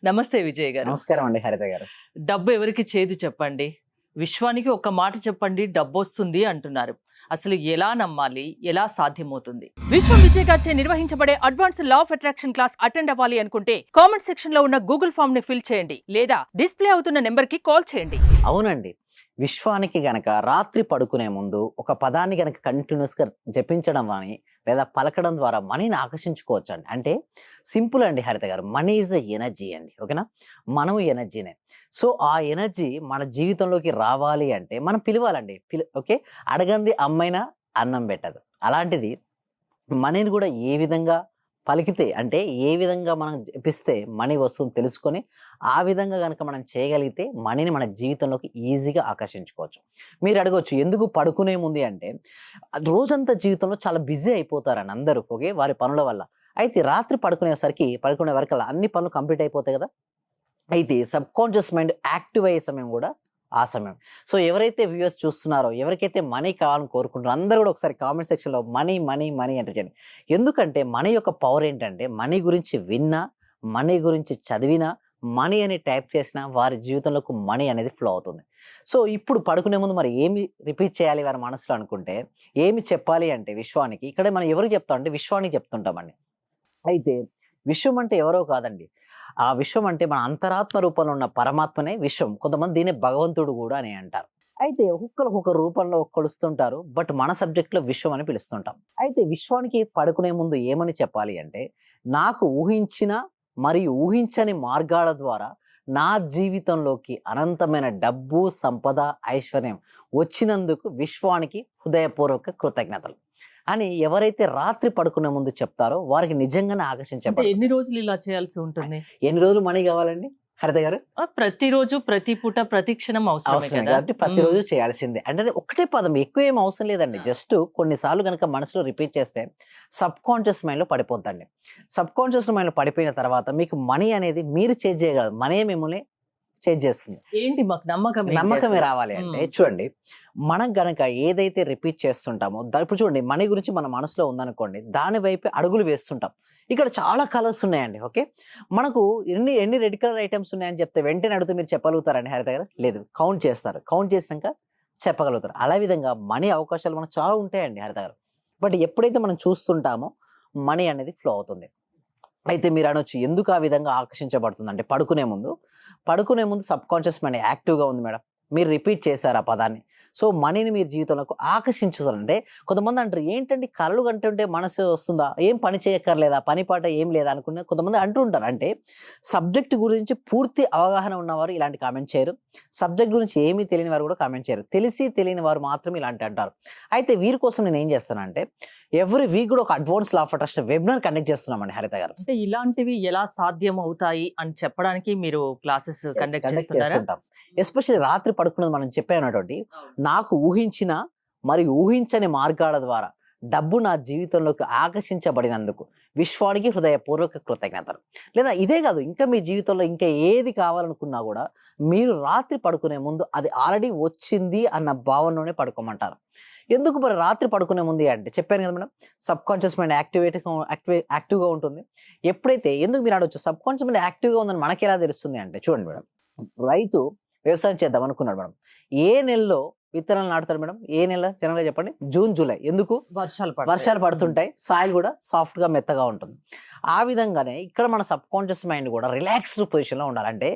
నమస్తే విజయ్ గారు. నమస్కారం అండి హరిత గారు. డబ్బు ఎవరికి చేదు చెప్పండి? విశ్వానికి ఒక్క మాట చెప్పండి డబ్బొస్తుంది అంటున్నారు. అసలు ఎలా నమ్మాలి? ఎలా సాధ్యమవుతుంది? విశ్వం విజయ్ గారిచే నిర్వహించబడే advance law of attraction class attend అవ్వాలి అనుకుంటే కామెంట్ సెక్షన్ లో ఉన్న గూగుల్ ఫామ్ ని ఫిల్ చేయండి లేదా డిస్ప్లే అవుతున్న నెంబర్ కి కాల్ చేయండి. అవునండి. విశ్వానికి గనక రాత్రి పడుకునే ముందు ఒక పదాన్ని గనక కంటిన్యూస్‌గా జపించడం గాని, లేదా పలకడం ద్వారా మనీని ఆకర్షించుకోవచ్చండి. అంటే సింపుల్ అండి హరిత గారు. మనీ ఈజ్ ఎ ఎనర్జీ అండి. ఓకేనా? మనము ఎనర్జీనే. సో, ఆ ఎనర్జీ మన జీవితంలోకి రావాలి అంటే మనం పిలవాలండి. ఓకే. అడగంది అమ్మైనా అన్నం పెట్టదు. అలాంటిది మనీని కూడా ఏ విధంగా పలికితే అంటే ఏ విధంగా మనం జపిస్తే మనీ వస్తుందో తెలుసుకొని, ఆ విధంగా గనక మనం చేయగలిగితే మనీని మన జీవితంలోకి ఈజీగా ఆకర్షించుకోవచ్చు. మీరు అడగొచ్చు ఎందుకు పడుకునే ముందు అంటే, రోజంతా జీవితంలో చాలా బిజీ అయిపోతారండి అందరూ. ఓకే. వారి పనుల వల్ల. అయితే రాత్రి పడుకునే వరకల్లా అన్ని పనులు కంప్లీట్ అయిపోతాయి కదా! అయితే సబ్‌కాన్షియస్ మైండ్ యాక్టివ్ అయ్యే సమయం గూడా ఆ సమయం. సో, ఎవరైతే వ్యూవర్స్ చూస్తున్నారో, ఎవరికైతే మనీ కావాలని కోరుకుంటున్నారో అందరూ గూడా ఒకసారి కామెంట్ సెక్షన్‌లో మనీ, మనీ, మనీ ఎంటర్ చేయండి. ఎందుకంటే మనీ యొక్క పవర్ ఏంటంటే, మనీ గురించి విన్నా, మనీ గురించి చదివినా, మనీ అని టైప్ చేసినా వారి జీవితంలోకి మనీ అనేది ఫ్లో అవుతుంది. సో, ఇప్పుడు పడుకునే ముందు మరి ఏమి రిపీట్ చేయాలి వారి మనసులో అనుకుంటే, ఏమి చెప్పాలి అంటే విశ్వానికి, ఇక్కడ మనం ఎవరికి చెప్తాం అంటే విశ్వానికి చెప్తుంటామండి. అయితే విశ్వం అంటే ఎవరో కాదండి. ఆ విశ్వం అంటే మన అంతరాత్మ రూపంలో ఉన్న పరమాత్మనే విశ్వం. కొంతమంది దీన్నే భగవంతుడు గూడా అని అంటారు. అయితే ఒక్కొక్కరు ఒక్కొక్క రూపంలో కొలుస్తుంటారు. బట్ మన సబ్జెక్ట్‌లో విశ్వం అని పిలుస్తుంటాం. అయితే విశ్వానికి పడుకునే ముందు ఏమని చెప్పాలి అంటే, నాకు ఊహించిన మరియు ఊహించని మార్గాల ద్వారా నా జీవితంలోకి అనంతమైన డబ్బు, సంపద, ఐశ్వర్యం వచ్చినందుకు విశ్వానికి హృదయపూర్వక కృతజ్ఞతలు అని ఎవరైతే రాత్రి పడుకునే ముందు చెప్తారో వారికి నిజంగానే అంటే ఆకర్షించబడతారు. ఎన్ని రోజులు ఇలా చేయాల్సి ఉంటుంది? ఎన్ని రోజులు మనీ కావాలండి హరిత గారు? ప్రతిరోజు, ప్రతి పూట, ప్రతి క్షణం అవసరమే అవసరమే కదా! కాబట్టి ప్రతిరోజు చేయాల్సిందే. అంటే అది ఒక్కటే పదం ఎక్కువ ఏమి అవసరం లేదండి. జస్ట్ కొన్ని సార్లు గనక మనసులో రిపీట్ చేస్తే సబ్‌కాన్షియస్ మైండ్‌లో పడిపోద్దండి. సబ్‌కాన్షియస్ మైండ్‌లో పడిపోయిన తర్వాత మీకు మనీ అనేది మీరు చేంజ్ చేయగలరు. మనీయే మిమ్మల్ని చేంజ్ చేస్తుంది. ఏంటి మాకు నమ్మకం ఏంటి నమ్మకమే అసలు? రావాలి అంటే హ్మ్. చూడండి, మనం గనక ఏదైతే రిపీట్ చేస్తుంటామో ఇప్పుడు చూడండి మనీ గురించి మన మనసులో ఉందనుకోండి, దాని వైపే అడుగులు వేస్తుంటాం. ఇక్కడ చాలా కలర్స్ ఉన్నాయండి. ఓకే. మనకు ఎన్ని ఎన్ని రెడ్ కలర్ ఐటెమ్స్ ఉన్నాయని చెప్తే వెంటనే అడిగితే మీరు చెప్పగలుగుతారండి హరిత గారు? లేదు. కౌంట్ చేస్తారు. కౌంట్ చేసినంక చెప్పగలుగుతారు. అలా విధంగా మనీ అవకాశాలు మనకు చాలా ఉంటాయండి హరిత గారు. బట్ ఎప్పుడైతే మనం చూస్తుంటామో మనీ అనేది ఫ్లో అవుతుంది. అయితే మీరనొచ్చు ఎందుకు ఆ విధంగా ఆకర్షించబడుతుందంటే పడుకునే ముందు సబ్‌కాన్షియస్ మైండ్ యాక్టివ్‌గా ఉంది మేడం. మీరు రిపీట్ చేశారు ఆ పదాన్ని. సో, మనీని మీరు జీవితంలోకి ఆకర్షించుతారంటే కొంతమంది అంటారు ఏంటండి కలలు కంటుంటే మనసు వస్తుందా? ఏం పని చేయక్కర్లేదా? పని పాట ఏం లేదా? అనుకునే కొంతమంది అంటూ ఉంటారు. అంటే సబ్జెక్ట్ గురించి పూర్తి అవగాహన ఉన్నవారు ఇలాంటి కామెంట్ చేయరు. సబ్జెక్ట్ గురించి ఏమీ తెలియని వారు కూడా కామెంట్ చేయరు. తెలిసి తెలియని వారు మాత్రమే ఇలాంటివి అంటారు. అయితే వీరి కోసం నేనేం చేస్తానంటే ఎవ్రీ వీక్ కూడా ఒక advance law of attraction webinar conduct చేస్తున్నామండి హరిత గారు. అంటే ఇలాంటివి ఎలా సాధ్యం అవుతాయి అని చెప్పడానికి మీరు క్లాసెస్ కండక్ట్ కండక్ట్ చేస్తున్నారా? చేస్తుంటాం. ఎస్పెషల్లీ రాత్రి పడుకున్నది మనం చెప్పానటువంటి నాకు ఊహించిన మరియు ఊహించని మార్గాల ద్వారా డబ్బు నా జీవితంలోకి ఆకర్షించబడినందుకు విశ్వానికి హృదయపూర్వక కృతజ్ఞతలు. లేదా ఇదే కాదు ఇంకా మీ జీవితంలో ఇంకా ఏది కావాలనుకున్నా కూడా మీరు రాత్రి పడుకునే ముందు అది ఆల్రెడీ వచ్చింది అన్న భావనలోనే పడుకోమంటారు. ఎందుకు మరి రాత్రి పడుకునే ముందు అంటే చెప్పాను కదా మేడం, సబ్‌కాన్షియస్ మైండ్ యాక్టివ్‌గా ఉంటుంది. ఎప్పుడైతే ఎందుకు మీరు అడగొచ్చు సబ్‌కాన్షియస్ మైండ్ యాక్టివ్‌గా ఉందని మనకెలా తెలుస్తుంది అంటే చూడండి మేడం, రైతు వ్యవసాయం చేద్దాం అనుకున్నాడు మేడం. ఏ నెలలో విత్తనాలు నాటుతాడు మేడం? ఏ నెల జనరల్‌గా చెప్పండి? June, July. ఎందుకు? వర్షాలు పడతాయి. వర్షాలు పడుతుంటాయి. సాయిల్ గూడా సాఫ్ట్‌గా మెత్తగా ఉంటుంది. ఆ విధంగానే ఇక్కడ మన సబ్‌కాన్షియస్ మైండ్ గూడా రిలాక్స్డ్ పొజిషన్‌లో ఉండాలి. అంటే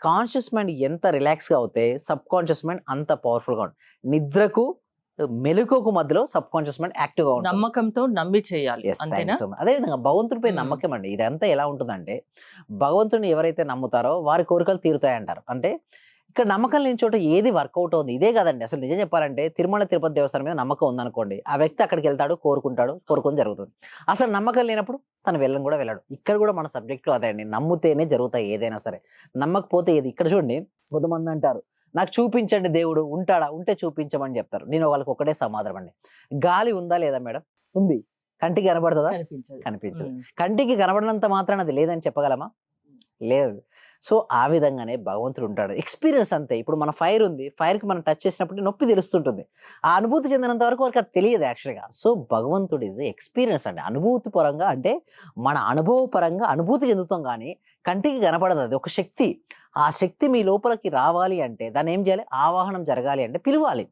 కాన్షియస్ మైండ్ ఎంత రిలాక్స్‌గా అవుతే సబ్‌కాన్షియస్ మైండ్ అంత పవర్‌ఫుల్‌గా ఉంటుంది. నిద్రకు, మెలుకువకు మధ్యలో సబ్‌కాన్షియస్ మైండ్ యాక్టివ్‌గా ఉంటుంది. నమ్మకంతో నమ్మి చేయాలి. యెస్. థాంక్ యూ అంతేనా? So much. అదే విధంగా భగవంతుడిపై హ్మ్. నమ్మకం అండి. ఇదంతా ఎలా ఉంటుందంటే, భగవంతుడిని ఎవరైతే నమ్ముతారో వారి కోరికలు తీరుతాయంటారు. అంటే ఇక్కడ నమ్మకం లేని చోట ఏది వర్కౌట్ అవుతుంది. ఇదే కాదండి అసలు నిజం చెప్పాలంటే తిరుమల, తిరుపతి దేవస్థానం మీద నమ్మకం ఉందనుకోండి. ఆ వ్యక్తి అక్కడికెళ్తాడు, కోరుకుంది జరుగుతుంది. అసలు నమ్మకం లేనప్పుడు తను వెళ్ళను కూడా వెళ్ళడు. ఇక్కడ కూడా మన సబ్జెక్ట్‌లో అదే అండి. నమ్మితేనే జరుగుతాయి ఏదైనా సరే. నమ్మకపోతే ఏది ఇక్కడ చూడండి కొంతమంది అంటారు, "నాకు చూపించండి దేవుడు ఉంటాడా? ఉంటే చూపించమని" చెప్తారు. నేను వాళ్ళకి ఒకటే సమాధానం అండి. గాలి ఉందా లేదా మేడం? ఉంది. కంటికి కనబడతదా? కనిపించదు. కనిపించదు. హ్మ్. కంటికి కనబడినంత మాత్రాన అది లేదని చెప్పగలమా? లేదు. సో, ఆ విధంగానే భగవంతుడు ఉంటాడు. ఎక్స్‌పీరియన్స్ అంతే. ఇప్పుడు మన ఫైర్ ఉంది. ఫైర్‌కి మనం టచ్ చేసినప్పుడు నొప్పి తెలుస్తుంటుంది. ఆ అనుభూతి చెందినంత వరకు వారికి అది తెలియదు యాక్చువల్‌గా. సో, భగవంతుడు ఈస్ ఎక్స్‌పీరియన్స్ అండి. అనుభూతి పరంగా అంటే మన అనుభవపరంగా అనుభూతి చెందుతాం గానీ, కంటికి కనపడదు అది. ఒక శక్తి. ఆ శక్తి మీ లోపలికి రావాలి అంటే దాన్ని ఏం చేయాలి? ఆవాహనం జరగాలి అంటే పిలవాలి.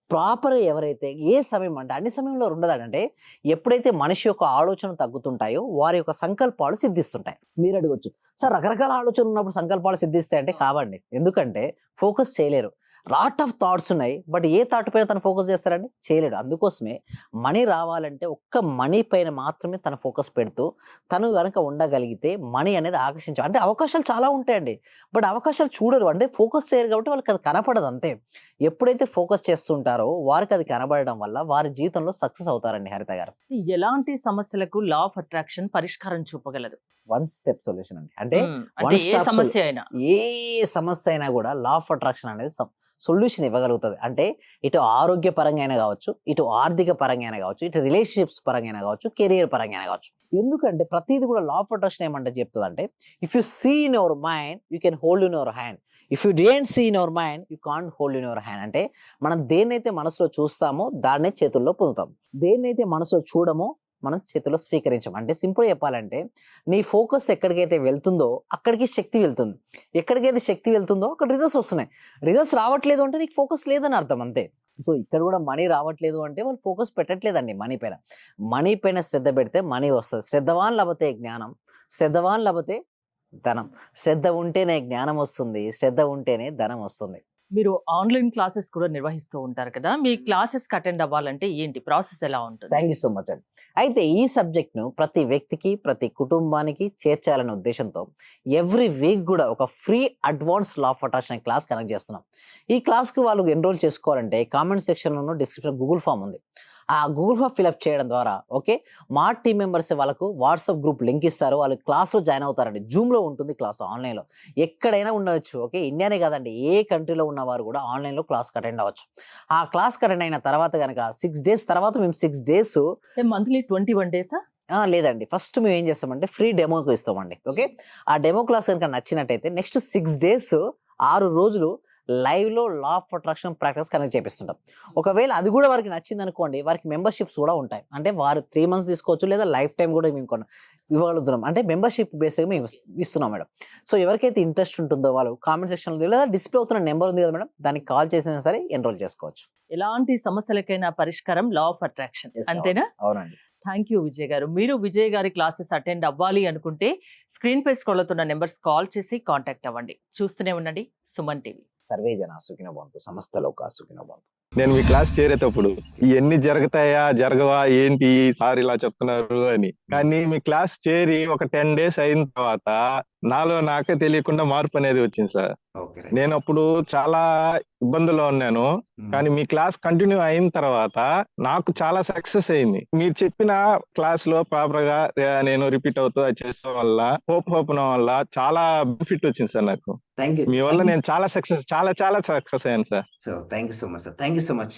ప్రాపర్‌గా ఎవరైతే ఏ సమయం అంటే అన్ని సమయంలో ఉండదండి. ఎప్పుడైతే మనిషి యొక్క ఆలోచనలు తగ్గుతుంటాయో వారి యొక్క సంకల్పాలు సిద్ధిస్తుంటాయి. మీరు అడగొచ్చు, సార్ రకరకాల ఆలోచనలు ఉన్నప్పుడు సంకల్పాలు సిద్ధిస్తాయంటే కావండి. ఎందుకంటే ఫోకస్ చేయలేరు. లాట్ ఆఫ్ థాట్స్ ఉన్నాయి. బట్ ఏ థాట్ పైన తను ఫోకస్ చేస్తారండి? చేయలేడు. అందుకోసమే మనీ రావాలంటే ఒక్క మనీ పైన మాత్రమే తను ఫోకస్ పెడుతూ తను గనక ఉండగలిగితే మనీ అనేది అంటే అవకాశాలు చాలా ఉంటాయండి. బట్ అవకాశాలు చూడరు. అంటే ఫోకస్ చేయరు కాబట్టి వాళ్ళకి అది కనపడదు అంతే. ఎప్పుడైతే ఫోకస్ చేస్తుంటారో వారికి అది కనబడడం వల్ల వారి జీవితంలో సక్సెస్ అవుతారండి హరిత గారు. ఎలాంటి సమస్యలకు లా ఆఫ్ అట్రాక్షన్ పరిష్కారం చూపగలదు? వన్ స్టెప్ సొల్యూషన్ అండి. అంటే అంటే వన్ ఏ స్టాప్ సమస్య అయినా. ఏ సమస్య అయినా కూడా లా ఆఫ్ అట్రాక్షన్ అనేది సొల్యూషన్ ఇవ్వగలుగుతది. అంటే ఇటు ఆరోగ్య పరంగా అయినా కావచ్చు, ఇటు ఆర్థిక పరంగా అయినా కావచ్చు, ఇటు రిలేషన్‌షిప్స్ పరంగా అయినా కావచ్చు, కెరియర్ పరంగా అయినా కావచ్చు. ఎందుకంటే ప్రతీది కూడా లా ఆఫ్ అట్రాక్షన్ ఏమంటే చెప్తదంటే, if you see in your mind you can hold in your hand. If you don't see in your mind you can't hold in your hand. అంటే మనం దేన్నైతే మనసులో చూస్తామో దాన్నే చేతుల్లో పొందుతాం. దేన్నైతే మనసులో చూడమో మనం చేతిలో స్వీకరించం. అంటే సింపుల్‌గా చెప్పాలంటే నీ ఫోకస్ ఎక్కడికైతే వెళ్తుందో అక్కడికి శక్తి వెళ్తుంది. ఎక్కడికైతే శక్తి వెళ్తుందో అక్కడ రిజల్ట్స్ వస్తున్నాయి. రిజల్ట్స్ రావట్లేదు అంటే నీకు ఫోకస్ లేదని అర్థం అంతే. సో, ఇక్కడ కూడా మనీ రావట్లేదు అంటే వాళ్ళు ఫోకస్ పెట్టట్లేదండి మనీ పైన. మనీ పైన శ్రద్ధ పెడితే మనీ వస్తది. శ్రద్ధవాన్ లభతే జ్ఞానం, శ్రద్ధవాన్ లభతే ధనం. శ్రద్ధ ఉంటేనే జ్ఞానం వస్తుంది. శ్రద్ధ ఉంటేనే ధనం వస్తుంది. మీరు ఆన్‌లైన్ క్లాసెస్ కూడా నిర్వహిస్తూ ఉంటారు కదా! మీ క్లాసెస్‌కి అటెండ్ అవ్వాలంటే ఏంటి? ప్రాసెస్ ఎలా ఉంటుంది? థ్యాంక్ యూ సో మచ్ అండి. అయితే ఈ సబ్జెక్ట్‌ను ప్రతి వ్యక్తికి, ప్రతి కుటుంబానికి చేర్చాలనే ఉద్దేశ్యంతో ఎవ్రీ వీక్ గూడా ఒక free advance law of attraction class conduct చేస్తున్నాం. ఈ క్లాస్‌కి వాళ్ళు ఎన్రోల్ చేసుకోవాలంటే కామెంట్ సెక్షన్‌లోను, డిస్క్రిప్షన్‌లో గూగుల్ ఫార్మ్ ఉంది. ఆ గూగుల్ ఫార్మ్ ఫిలప్ చేయడం ద్వారా ఓకే. మా టీమ్ మెంబర్సే వాళ్ళకు వాట్సాప్ గ్రూప్ లింక్ ఇస్తారు. వాళ్ళు క్లాస్‌లో జాయిన్ అవుతారండి. జూమ్‌లో ఉంటుంది క్లాస్ ఆన్‌లైన్‌లో. ఎక్కడైనా ఉండొచ్చు. ఓకే. ఇండియానే కాదండి. ఏ కంట్రీలో ఉన్నవారు కూడా ఆన్‌లైన్‌లో క్లాస్‌కి అటెండ్ అవ్వచ్చు. ఆ క్లాస్‌కి అటెండ్ అయిన తర్వాత గనక 6 డేస్ తర్వాత మేము 6 డేస్ అంటే మంత్లీ 21 డేసా? లేదండి. ఫస్ట్ మేమేం చేస్తామంటే ఫ్రీ డెమోకి ఇస్తామండి. ఓకే. ఆ డెమో క్లాస్ గనుక నచ్చినట్టయితే నెక్స్ట్ 6 డేస్ 6 రోజులు లైవ్‌లో law of attraction practice connect చేపిస్తుంటాం. ఒకవేళ అది కూడా వారికి నచ్చిందనుకోండి వారికి మెంబర్‌షిప్స్ కూడా ఉంటాయి. అంటే వారు 3 మంత్స్ తీసుకోవచ్చు లేదా లైఫ్ టైమ్ కూడా మేము ఇవ్వగలుగుతున్నాం. అంటే మెంబర్‌షిప్ బేస్‌గా మేము ఇస్తున్నాం మేడం. సో, ఎవరికైతే ఇంట్రెస్ట్ ఉంటుందో వాళ్ళు కామెంట్ సెక్షన్‌లో లేదా డిస్‌ప్లే అవుతున్న నంబర్ ఉంది కదా మేడం. దానికి కాల్ చేసినా సరే ఎన్రోల్ చేసుకోవచ్చు. ఎలాంటి సమస్యలకైనా పరిష్కారం లా ఆఫ్ అట్రాక్షన్. యెస్. అంతేనా? అవునండి. థ్యాంక్ యూ విజయ్ గారు. మీరు విజయ్ గారి క్లాసెస్ అటెండ్ అవ్వాలి అనుకుంటే స్క్రీన్ పై స్క్రోల్ అవుతున్న నెంబర్స్ కాల్ చేసి కాంటాక్ట్ అవ్వండి. చూస్తూనే ఉండండి సుమన్ టీవీ. సర్వే జన సుఖినో భవంతు. సమస్త లోకా సుఖినో భవంతు. నేను మీ క్లాస్ చేరేటప్పుడు ఇవన్నీ జరుగుతాయా జరగవా ఏంటి సార్ ఇలా చెప్తున్నారు అని. కానీ మీ క్లాస్ చేరి ఒక 10 డేస్ అయిన తర్వాత నాలో నాకే తెలియకుండా మార్పు అనేది వచ్చింది సార్. ఓకే. నేను అప్పుడు చాలా ఇబ్బందుల్లో ఉన్నాను. కానీ మీ క్లాస్ కంటిన్యూ అయిన తర్వాత నాకు చాలా సక్సెస్ అయింది. మీరు చెప్పిన క్లాస్ లో ప్రాపర్ గా నేను రిపీట్ అవుతూ అది చేసడం వల్ల హోప్ వల్ల చాలా బెనిఫిట్ వచ్చింది సార్ నాకు. Thank you. మీ వల్ల నేను చాలా సక్సెస్ అయ్యాను sir. So, thank you so much sir. Thank you so much.